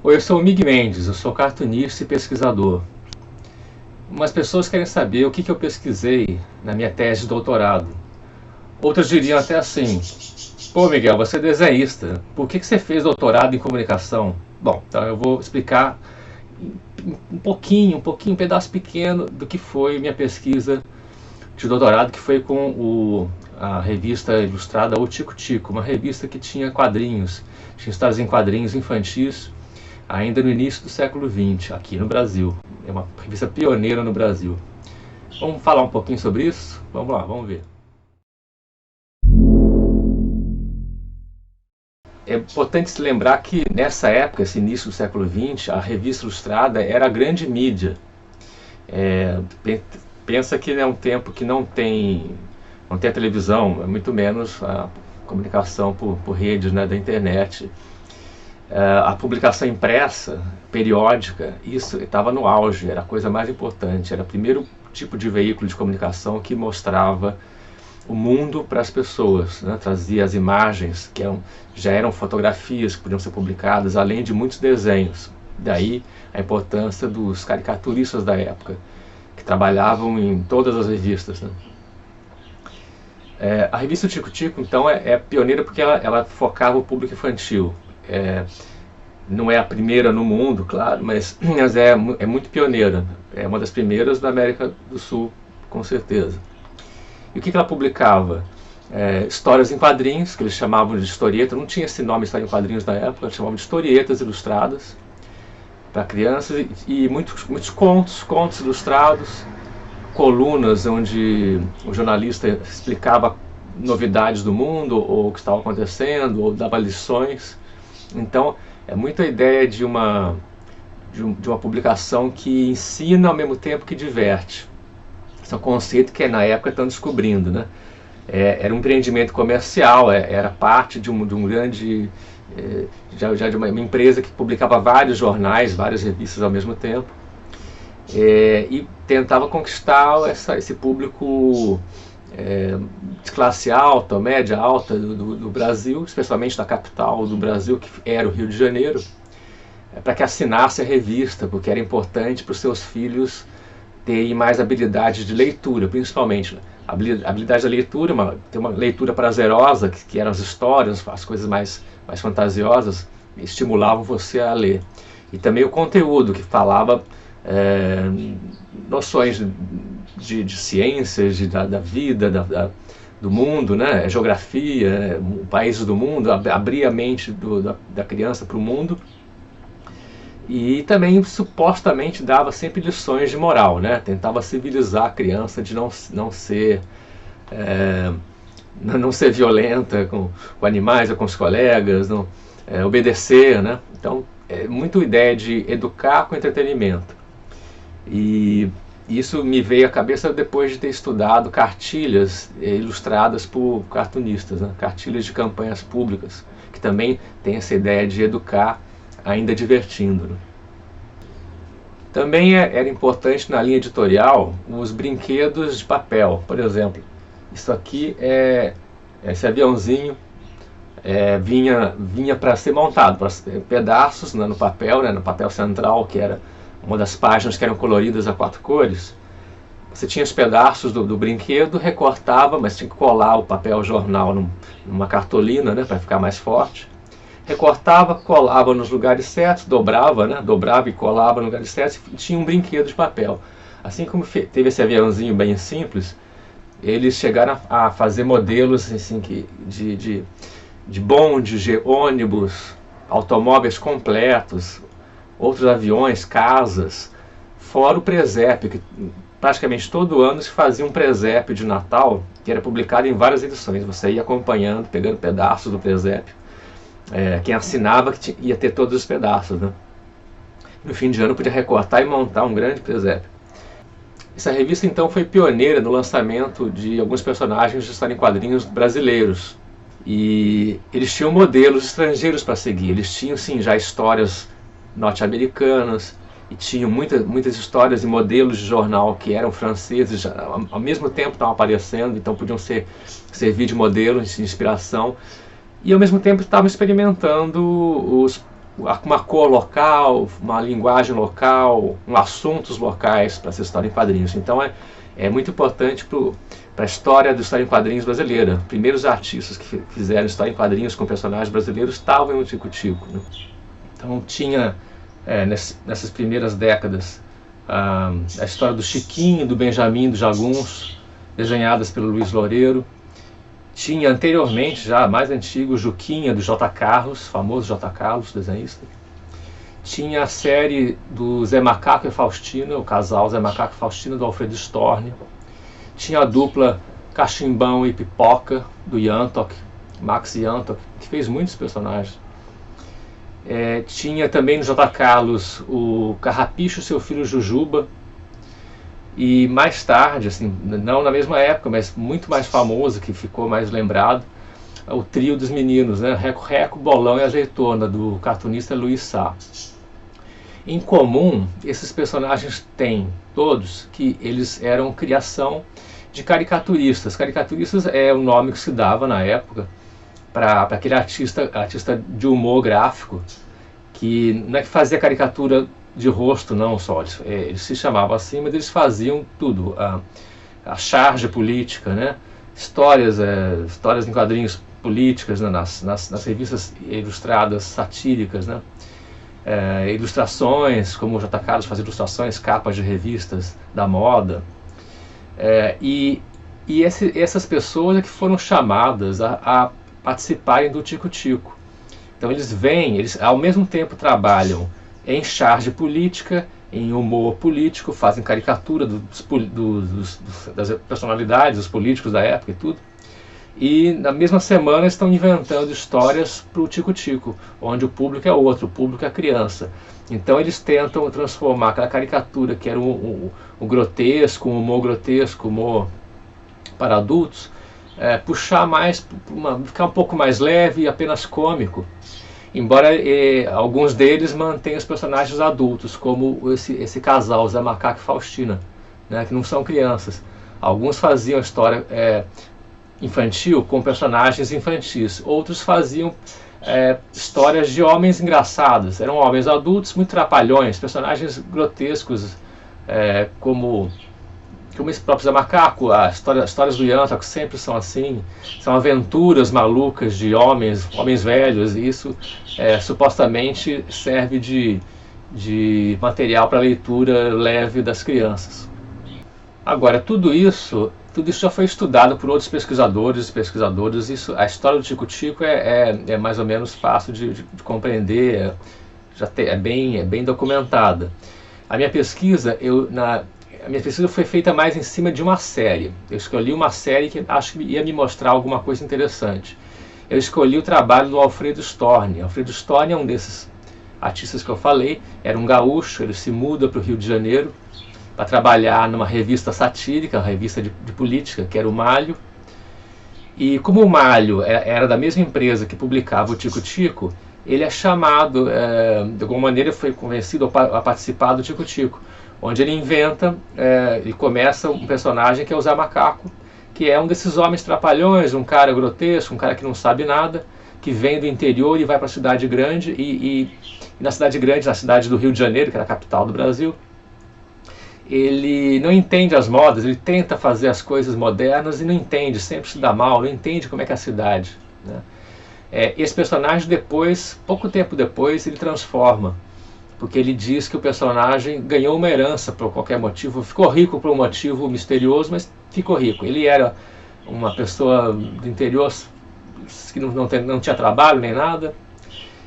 Oi, eu sou o Mig Mendes, eu sou cartunista e pesquisador. Umas pessoas querem saber o que eu pesquisei na minha tese de doutorado. Outras diriam até assim: pô, Miguel, você é desenhista, por que você fez doutorado em comunicação? Bom, então eu vou explicar um pouquinho, um pedaço pequeno do que foi minha pesquisa de doutorado, que foi com a revista ilustrada O Tico Tico, uma revista que tinha quadrinhos, tinha histórias em quadrinhos infantis, ainda no início do século XX, aqui no Brasil. É uma revista pioneira no Brasil. Vamos falar um pouquinho sobre isso? Vamos lá, vamos ver. É importante se lembrar que nessa época, esse início do século XX, a revista ilustrada era a grande mídia. Pensa que é um tempo que não tem a televisão, muito menos a comunicação por redes, né, da internet. A publicação impressa, periódica, isso estava no auge, era a coisa mais importante, era o primeiro tipo de veículo de comunicação que mostrava o mundo para as pessoas, né? Trazia as imagens, que já eram fotografias que podiam ser publicadas, além de muitos desenhos. Daí a importância dos caricaturistas da época, que trabalhavam em todas as revistas, né? A revista Tico Tico, então, é pioneira porque ela focava o público infantil. Não é a primeira no mundo, claro, mas é muito pioneira. É uma das primeiras da América do Sul, com certeza. E o que ela publicava? Histórias em quadrinhos, que eles chamavam de historieta. Não tinha esse nome, história em quadrinhos na época, eles chamavam de historietas ilustradas para crianças, e muitos contos ilustrados, colunas onde o jornalista explicava novidades do mundo, ou o que estava acontecendo, ou dava lições. Então, é muito a ideia de uma publicação que ensina ao mesmo tempo que diverte. Esse é um conceito que na época estão descobrindo, né? Era um empreendimento comercial, era parte de um grande, já de uma empresa que publicava vários jornais, várias revistas ao mesmo tempo, e tentava conquistar esse público de classe alta, média alta do Brasil, especialmente da capital do Brasil, que era o Rio de Janeiro, para que assinasse a revista, porque era importante para os seus filhos terem mais habilidade de leitura, principalmente. A habilidade da leitura, ter uma leitura prazerosa, que eram as histórias, as coisas mais fantasiosas, estimulavam você a ler. E também o conteúdo, que falava noções de ciências, da vida, do mundo, né? Geografia, países do mundo, abria a mente da criança para o mundo. E também supostamente dava sempre lições de moral, né? Tentava civilizar a criança de não ser violenta com animais ou com os colegas, obedecer, né? Então, é muito ideia de educar com entretenimento. E isso me veio à cabeça depois de ter estudado cartilhas ilustradas por cartunistas, né? Cartilhas de campanhas públicas, que também tem essa ideia de educar ainda divertindo, né? Também era importante na linha editorial os brinquedos de papel. Por exemplo, isso aqui esse aviãozinho vinha para ser montado, para pedaços, né, no papel central, que era uma das páginas que eram coloridas a 4 cores. Você tinha os pedaços do brinquedo, recortava, mas tinha que colar o papel jornal numa cartolina, né, para ficar mais forte. Recortava, colava nos lugares certos, dobrava e colava nos lugares certos, e tinha um brinquedo de papel. Assim como teve esse aviãozinho bem simples, eles chegaram a fazer modelos assim, de bondes, de ônibus, automóveis completos, outros aviões, casas, fora o presépio, que praticamente todo ano se fazia um presépio de Natal, que era publicado em várias edições. Você ia acompanhando, pegando pedaços do presépio. Quem assinava que ia ter todos os pedaços, né? No fim de ano podia recortar e montar um grande presépio. Essa revista então foi pioneira no lançamento de alguns personagens de história em quadrinhos brasileiros. E eles tinham modelos estrangeiros para seguir. Eles tinham sim já histórias norte-americanas, e tinham muitas histórias e modelos de jornal que eram franceses, ao mesmo tempo estavam aparecendo, então podiam servir de modelo, de inspiração. E ao mesmo tempo estavam experimentando uma cor local, uma linguagem local, assuntos locais para essa história em quadrinhos. Então é muito importante para a história da história em quadrinhos brasileira. Primeiros artistas que fizeram história em quadrinhos com personagens brasileiros estavam no Tico-Tico, né? Então tinha, nessas primeiras décadas, a história do Chiquinho, do Benjamin, do Jagunço, desenhadas pelo Luiz Loureiro. Tinha anteriormente, já mais antigo, o Juquinha, do J. Carlos, famoso J. Carlos, desenhista. Tinha a série do Zé Macaco e Faustina, o casal Zé Macaco e Faustina, do Alfredo Storni. Tinha a dupla Cachimbão e Pipoca, do Yantok, Max Yantok, que fez muitos personagens. Tinha também no J. Carlos o Carrapicho e seu filho Jujuba. E mais tarde, assim, não na mesma época, mas muito mais famoso, que ficou mais lembrado, o trio dos meninos, né? Reco Reco, Bolão e Azeitona, do cartunista Luiz Sá. Em comum, esses personagens têm todos que eles eram criação de caricaturistas. Caricaturistas é o nome que se dava na época para aquele artista de humor gráfico, que não é que fazia caricatura de rosto não só, eles se chamavam assim, mas eles faziam tudo, a charge política, né? Histórias em quadrinhos políticas, né? nas revistas ilustradas satíricas, né? Ilustrações, como o J. Carlos fazia ilustrações, capas de revistas da moda, e essas pessoas é que foram chamadas a participarem do Tico-Tico. Então eles ao mesmo tempo trabalham em charge política, em humor político, fazem caricatura das personalidades, dos políticos da época e tudo. E na mesma semana estão inventando histórias para o Tico-Tico, onde o público é outro, o público é a criança. Então eles tentam transformar aquela caricatura que era o grotesco, o humor grotesco, humor para adultos, puxar mais, ficar um pouco mais leve e apenas cômico. Embora alguns deles mantenham os personagens adultos, como esse casal, Zé Macaco e Faustina, né, que não são crianças. Alguns faziam história infantil com personagens infantis, outros faziam histórias de homens engraçados. Eram homens adultos muito trapalhões, personagens grotescos, como esse próprio Zé Macaco. As histórias do Yantok sempre são assim, são aventuras malucas de homens velhos, e isso supostamente serve de material para leitura leve das crianças. Agora, tudo isso já foi estudado por outros pesquisadores. A história do Tico-Tico é mais ou menos fácil de compreender, é bem documentada. A minha pesquisa foi feita mais em cima de uma série. Eu escolhi uma série que acho que ia me mostrar alguma coisa interessante. Eu escolhi o trabalho do Alfredo Storni. Alfredo Storni é um desses artistas que eu falei, era um gaúcho, ele se muda para o Rio de Janeiro para trabalhar numa revista satírica, uma revista de política, que era o Malho. E como o Malho era da mesma empresa que publicava o Tico-Tico, ele é chamado, de alguma maneira foi convencido a participar do Tico-Tico, onde ele inventa e começa um personagem que é o Zé Macaco, que é um desses homens trapalhões, um cara grotesco, um cara que não sabe nada, que vem do interior e vai para a cidade grande, e na cidade grande, na cidade do Rio de Janeiro, que era a capital do Brasil, ele não entende as modas, ele tenta fazer as coisas modernas e não entende, sempre se dá mal, não entende como é que é a cidade, né? Esse personagem depois, pouco tempo depois, ele transforma, porque ele diz que o personagem ganhou uma herança por qualquer motivo, ficou rico por um motivo misterioso, mas ficou rico. Ele era uma pessoa do interior que não tinha trabalho nem nada,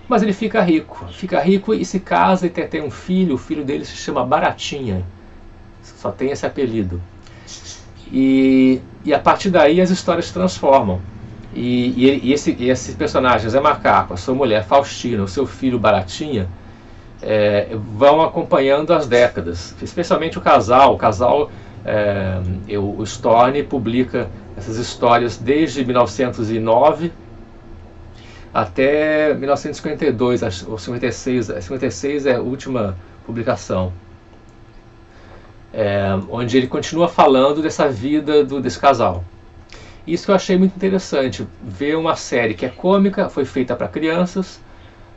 mas ele fica rico e se casa e tem um filho. O filho dele se chama Baratinha, só tem esse apelido. E a partir daí as histórias se transformam. E esse personagem, Zé Macaco, a sua mulher Faustina, o seu filho Baratinha, vão acompanhando as décadas, especialmente o casal. O Storni publica essas histórias desde 1909 até 1952, ou 56. 56 é a última publicação, onde ele continua falando dessa vida desse casal. Isso que eu achei muito interessante, ver uma série que é cômica, foi feita para crianças,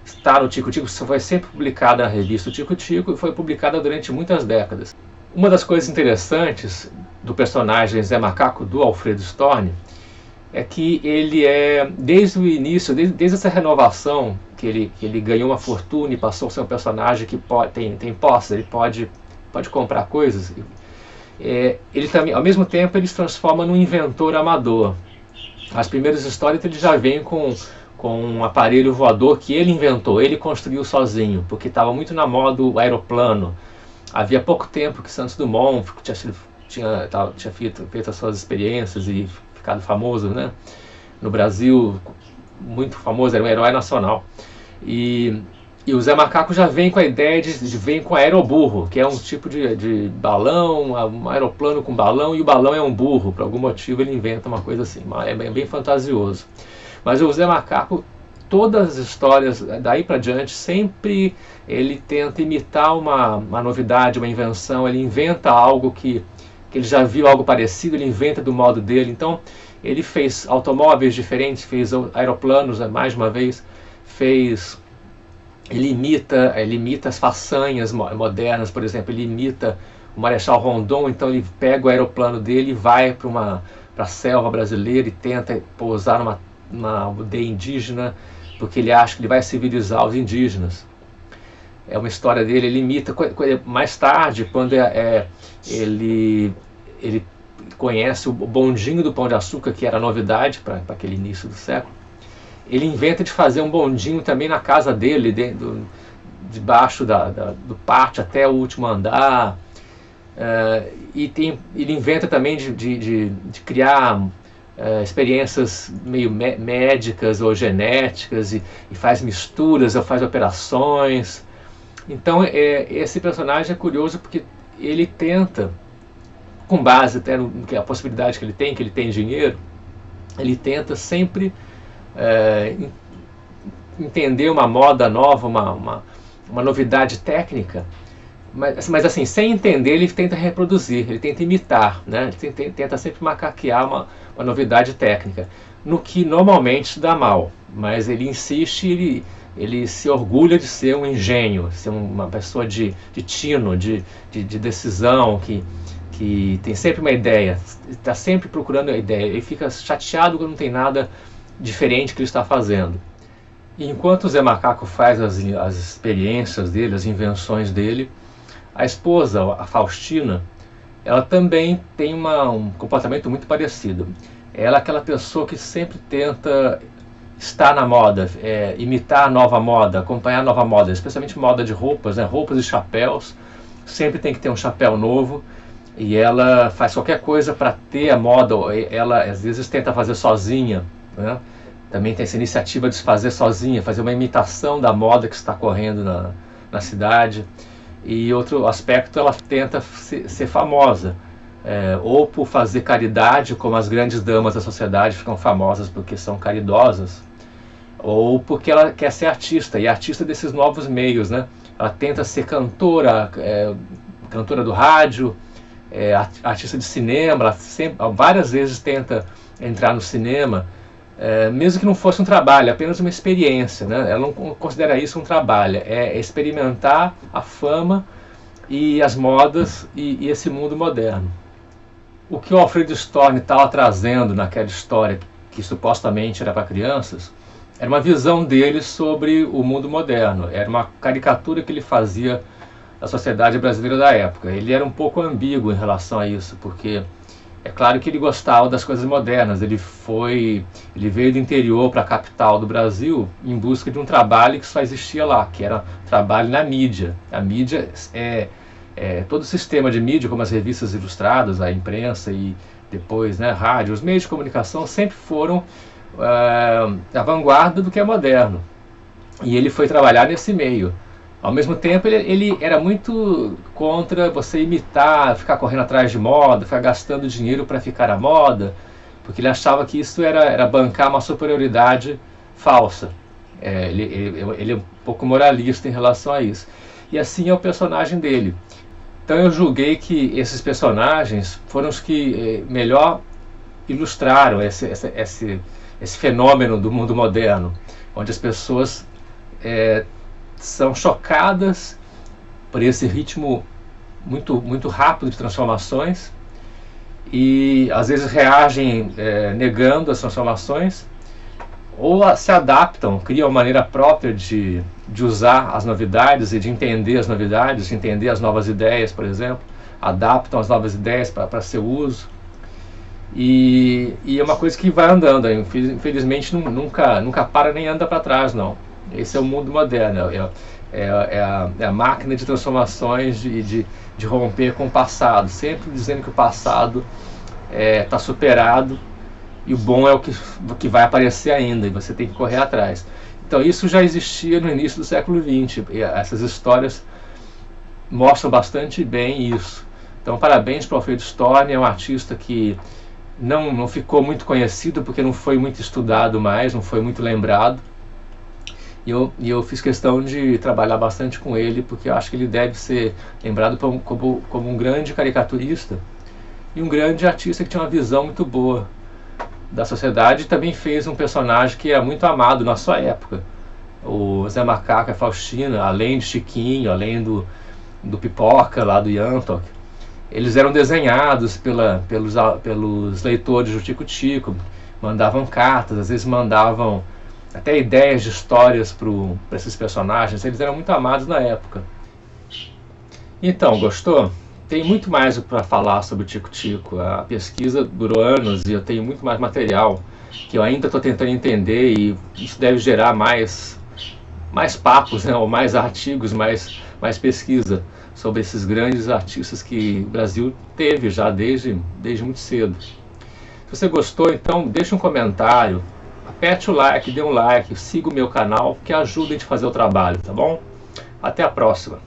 está no Tico-Tico, foi sempre publicada na revista Tico-Tico e foi publicada durante muitas décadas. Uma das coisas interessantes do personagem Zé Macaco, do Alfredo Storni, é que ele é, desde o início, desde essa renovação, que ele ganhou uma fortuna e passou a ser um personagem que tem posse, ele pode comprar coisas, ele também, ao mesmo tempo, ele se transforma num inventor amador. As primeiras histórias ele já vem com um aparelho voador que ele inventou, ele construiu sozinho, porque estava muito na moda o aeroplano. Havia pouco tempo que Santos Dumont tinha feito as suas experiências e ficado famoso, né? No Brasil, muito famoso, era um herói nacional. E o Zé Macaco já vem com a ideia vem com aeroburro, que é um tipo de balão, um aeroplano com balão, e o balão é um burro. Por algum motivo ele inventa uma coisa assim, é bem fantasioso. Mas o Zé Macaco, todas as histórias daí para diante, sempre ele tenta imitar uma novidade, uma invenção, ele inventa algo que ele já viu algo parecido, ele inventa do modo dele. Então ele fez automóveis diferentes, fez aeroplanos, mais uma vez, ele imita as façanhas modernas, por exemplo, ele imita o Marechal Rondon, então ele pega o aeroplano dele e vai para a selva brasileira e tenta pousar numa aldeia indígena, porque ele acha que ele vai civilizar os indígenas. É uma história dele, ele imita. Mais tarde, quando ele conhece o bondinho do Pão de Açúcar, que era novidade para aquele início do século, ele inventa de fazer um bondinho também na casa dele, debaixo do pátio até o último andar. Ele inventa também de criar experiências meio médicas ou genéticas e faz misturas ou faz operações. Então esse personagem é curioso porque ele tenta, com base até a possibilidade que ele tem dinheiro, ele tenta sempre entender uma moda nova, uma novidade técnica, mas assim, sem entender, ele tenta reproduzir, ele tenta imitar, né? Ele tenta sempre macaquear uma novidade técnica, no que normalmente dá mal, mas ele insiste, ele se orgulha de ser um engenho, ser uma pessoa de tino, de decisão, que tem sempre uma ideia, está sempre procurando a ideia, ele fica chateado quando não tem nada diferente que ele está fazendo. E enquanto o Zé Macaco faz as experiências dele, as invenções dele, a esposa, a Faustina, ela também tem um comportamento muito parecido. Ela é aquela pessoa que sempre tenta estar na moda, imitar a nova moda, acompanhar a nova moda, especialmente moda de roupas, né? Roupas e chapéus. Sempre tem que ter um chapéu novo, e ela faz qualquer coisa para ter a moda. Ela às vezes tenta fazer sozinha, né? Também tem essa iniciativa de se fazer sozinha, fazer uma imitação da moda que está correndo na cidade. E outro aspecto, ela tenta ser famosa, ou por fazer caridade, como as grandes damas da sociedade ficam famosas porque são caridosas, ou porque ela quer ser artista, e artista desses novos meios, né? Ela tenta ser cantora, cantora do rádio, artista de cinema, ela várias vezes tenta entrar no cinema, mesmo que não fosse um trabalho, apenas uma experiência, né? Ela não considera isso um trabalho, é experimentar a fama e as modas e esse mundo moderno. O que o Alfredo Storni estava trazendo naquela história que supostamente era para crianças, era uma visão dele sobre o mundo moderno, era uma caricatura que ele fazia da sociedade brasileira da época. Ele era um pouco ambíguo em relação a isso, porque é claro que ele gostava das coisas modernas, ele veio do interior para a capital do Brasil em busca de um trabalho que só existia lá, que era trabalho na mídia. A mídia todo o sistema de mídia, como as revistas ilustradas, a imprensa e depois, né, rádio, os meios de comunicação sempre foram a vanguarda do que é moderno. E ele foi trabalhar nesse meio. Ao mesmo tempo, ele era muito contra você imitar, ficar correndo atrás de moda, ficar gastando dinheiro para ficar à moda, porque ele achava que isso era bancar uma superioridade falsa. Ele é um pouco moralista em relação a isso. E assim é o personagem dele. Então eu julguei que esses personagens foram os que melhor ilustraram esse fenômeno do mundo moderno, onde as pessoas são chocadas por esse ritmo muito rápido de transformações e às vezes reagem negando as transformações, ou se adaptam, criam uma maneira própria de usar as novidades e de entender as novidades, de entender as novas ideias, por exemplo, adaptam as novas ideias para seu uso. E é uma coisa que vai andando, infelizmente nunca para nem anda para trás, não. Esse é o mundo moderno, é a máquina de transformações, de romper com o passado, sempre dizendo que o passado está superado e o bom é o que vai aparecer ainda, e você tem que correr atrás. Então isso já existia no início do século XX, e essas histórias mostram bastante bem isso. Então parabéns para o Alfredo Storni, é um artista que não ficou muito conhecido porque não foi muito estudado mais, não foi muito lembrado. E eu fiz questão de trabalhar bastante com ele, porque eu acho que ele deve ser lembrado como um grande caricaturista e um grande artista que tinha uma visão muito boa da sociedade, e também fez um personagem que é muito amado na sua época. O Zé Macaco e a Faustina, além de Chiquinho, além do Pipoca lá do Yantok, eles eram desenhados pelos leitores do Tico-Tico, mandavam cartas, às vezes mandavam até ideias de histórias para esses personagens. Eles eram muito amados na época. Então, gostou? Tem muito mais para falar sobre o Tico-Tico. A pesquisa durou anos e eu tenho muito mais material que eu ainda estou tentando entender, e isso deve gerar mais papos, né? Ou mais artigos, mais pesquisa sobre esses grandes artistas que o Brasil teve já desde muito cedo. Se você gostou, então deixa um comentário, aperte o like, dê um like, siga o meu canal, que ajuda a gente a fazer o trabalho, tá bom? Até a próxima!